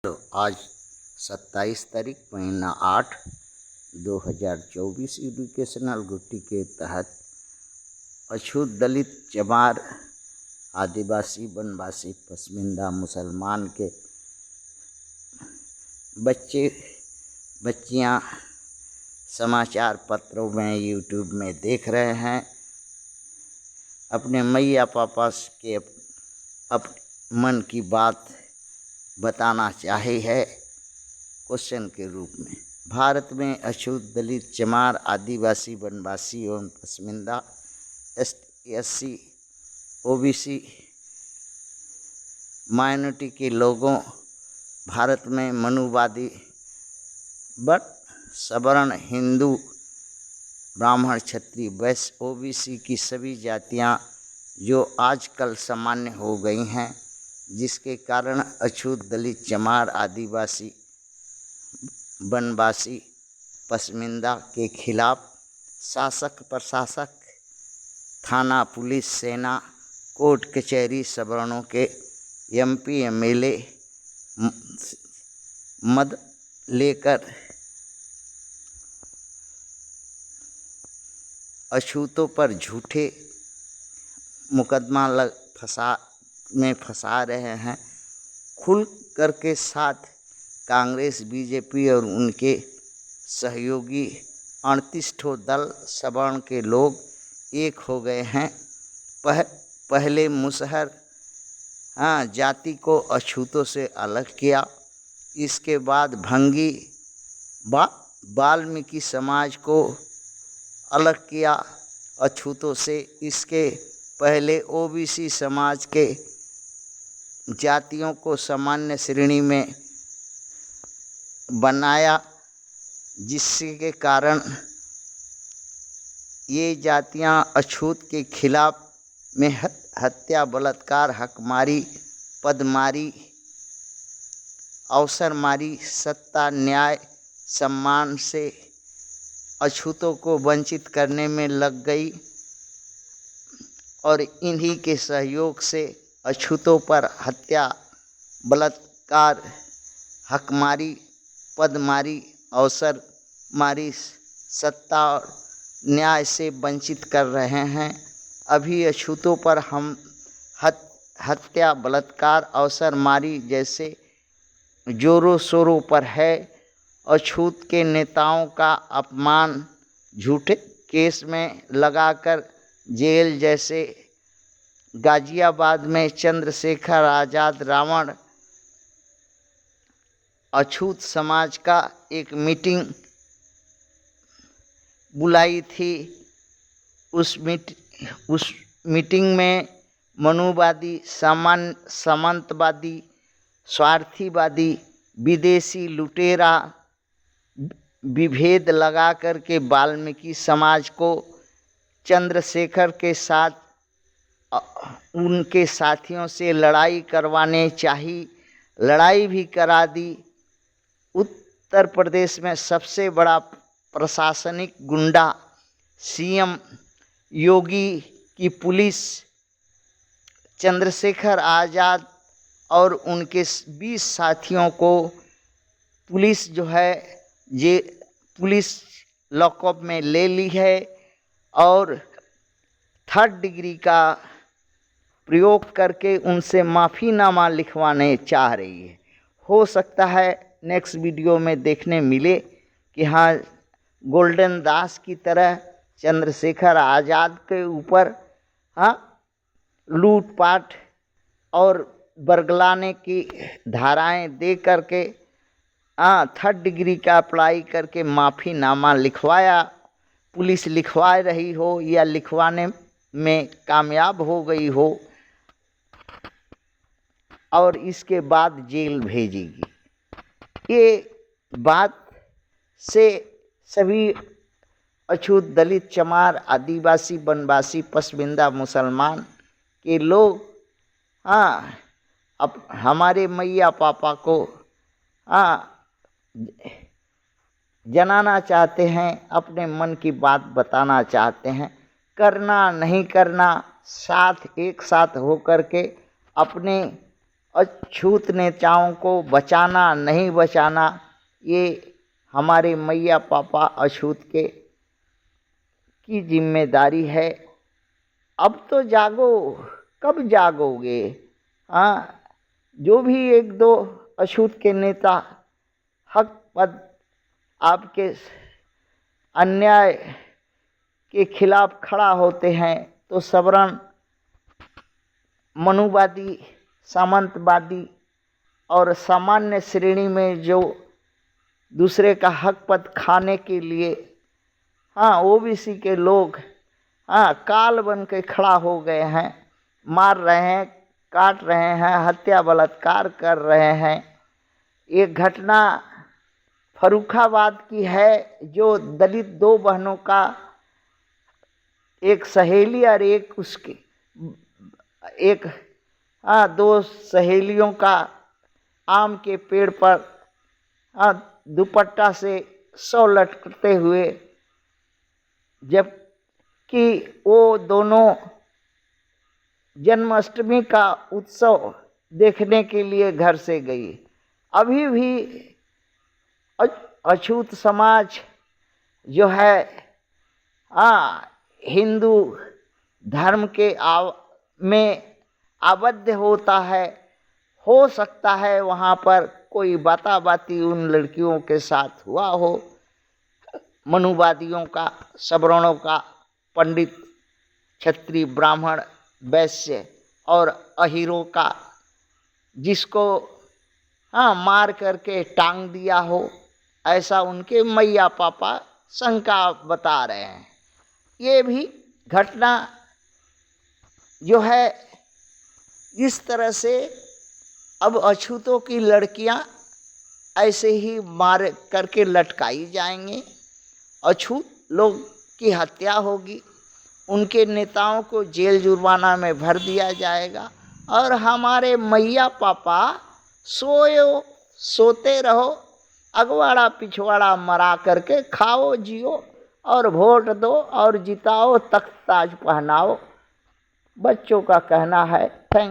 तो आज 27 तारीख महीना 8 2024 एजुकेशनल गुट्टी के तहत अछूत दलित चमार आदिवासी वनवासी पसमिंदा मुसलमान के बच्चे बच्चियां समाचार पत्रों में यूट्यूब में देख रहे हैं। अपने मैया पापा के अपने मन की बात बताना चाही है क्वेश्चन के रूप में। भारत में अछूत दलित चमार आदिवासी वनवासी एवं पसमिंदा SC OBC माइनॉरिटी के लोगों भारत में मनुवादी बट सवर्ण हिंदू ब्राह्मण क्षत्रिय वैश्य OBC की सभी जातियां जो आजकल सामान्य हो गई हैं, जिसके कारण अछूत दलित चमार आदिवासी वनवासी पसमिंदा के खिलाफ शासक प्रशासक थाना पुलिस सेना कोर्ट कचहरी सवर्णों के MP MLA मद लेकर अछूतों पर झूठे मुकदमा फंसा रहे हैं। खुल कर के साथ कांग्रेस BJP और उनके सहयोगी 38 ठो दल सवर्ण के लोग एक हो गए हैं। पहले मुसहर जाति को अछूतों से अलग किया, इसके बाद भंगी वाल्मीकि समाज को अलग किया अछूतों से। इसके पहले OBC समाज के जातियों को सामान्य श्रेणी में बनाया, जिसके कारण ये जातियां अछूत के खिलाफ में हत्या बलात्कार हकमारी पदमारी अवसरमारी सत्ता न्याय सम्मान से अछूतों को वंचित करने में लग गई और इन्हीं के सहयोग से अछूतों पर हत्या बलात्कार हकमारी पदमारी अवसरमारी सत्ता और न्याय से वंचित कर रहे हैं। अभी अछूतों पर हम हत्या बलात्कार अवसरमारी जैसे जोरों शोरों पर है। अछूत के नेताओं का अपमान झूठे केस में लगाकर जेल, जैसे गाजियाबाद में चंद्रशेखर आज़ाद रावण अछूत समाज का एक मीटिंग बुलाई थी। उस मीटिंग में मनुवादी सामंतवादी स्वार्थीवादी विदेशी लुटेरा विभेद लगा कर के वाल्मीकि समाज को चंद्रशेखर के साथ उनके साथियों से लड़ाई करवाने चाहिए। लड़ाई भी करा दी। उत्तर प्रदेश में सबसे बड़ा प्रशासनिक गुंडा CM योगी की पुलिस चंद्रशेखर आज़ाद और उनके 20 साथियों को पुलिस जो है ये पुलिस लॉकअप में ले ली है और 3rd डिग्री का प्रयोग करके उनसे माफ़ीनामा लिखवाने चाह रही है। हो सकता है नेक्स्ट वीडियो में देखने मिले कि हाँ, गोल्डन दास की तरह चंद्रशेखर आज़ाद के ऊपर लूटपाट और बरगलाने की धाराएं दे करके 3rd डिग्री का अप्लाई करके माफ़ीनामा लिखवाया। पुलिस लिखवा रही हो या लिखवाने में कामयाब हो गई हो और इसके बाद जेल भेजेगी। ये बात से सभी अछूत दलित चमार आदिवासी वनवासी पसमिंदा मुसलमान के लोग अब हमारे मैया पापा को जनाना चाहते हैं, अपने मन की बात बताना चाहते हैं। करना नहीं करना, एक साथ होकर के अपने अछूत नेताओं को बचाना नहीं बचाना, ये हमारे मैया पापा अछूत के की जिम्मेदारी है। अब तो जागो, कब जागोगे? हाँ, जो भी एक दो अछूत के नेता हक पद आपके अन्याय के खिलाफ खड़ा होते हैं तो सवर्ण, मनुवादी, सामंतवादी और सामान्य श्रेणी में जो दूसरे का हक पद खाने के लिए ओबीसी के लोग काल बन के खड़ा हो गए हैं, मार रहे हैं, काट रहे हैं, हत्या बलात्कार कर रहे हैं। एक घटना फर्रुखाबाद की है, जो दलित दो बहनों का, एक सहेली और एक उसकी दो सहेलियों का आम के पेड़ पर दुपट्टा से सौ लटकते हुए, जबकि वो दोनों जन्माष्टमी का उत्सव देखने के लिए घर से गई। अभी भी अछूत समाज जो है हिंदू धर्म के में आबद्ध होता है। हो सकता है वहाँ पर कोई बाताबाती उन लड़कियों के साथ हुआ हो, मनुवादियों का, सवर्णों का, पंडित, क्षत्रिय, ब्राह्मण, वैश्य और अहीरों का, जिसको मार करके टांग दिया हो, ऐसा उनके मैया पापा शंका बता रहे हैं। ये भी घटना जो है इस तरह से अब अछूतों की लड़कियां ऐसे ही मार करके लटकाई जाएंगी, अछूत लोग की हत्या होगी, उनके नेताओं को जेल जुर्माना में भर दिया जाएगा और हमारे मैया पापा सोते रहो, अगवाड़ा पिछवाड़ा मरा करके खाओ जियो और वोट दो और जिताओ, तख्त ताज पहनाओ, बच्चों का कहना है। थैंक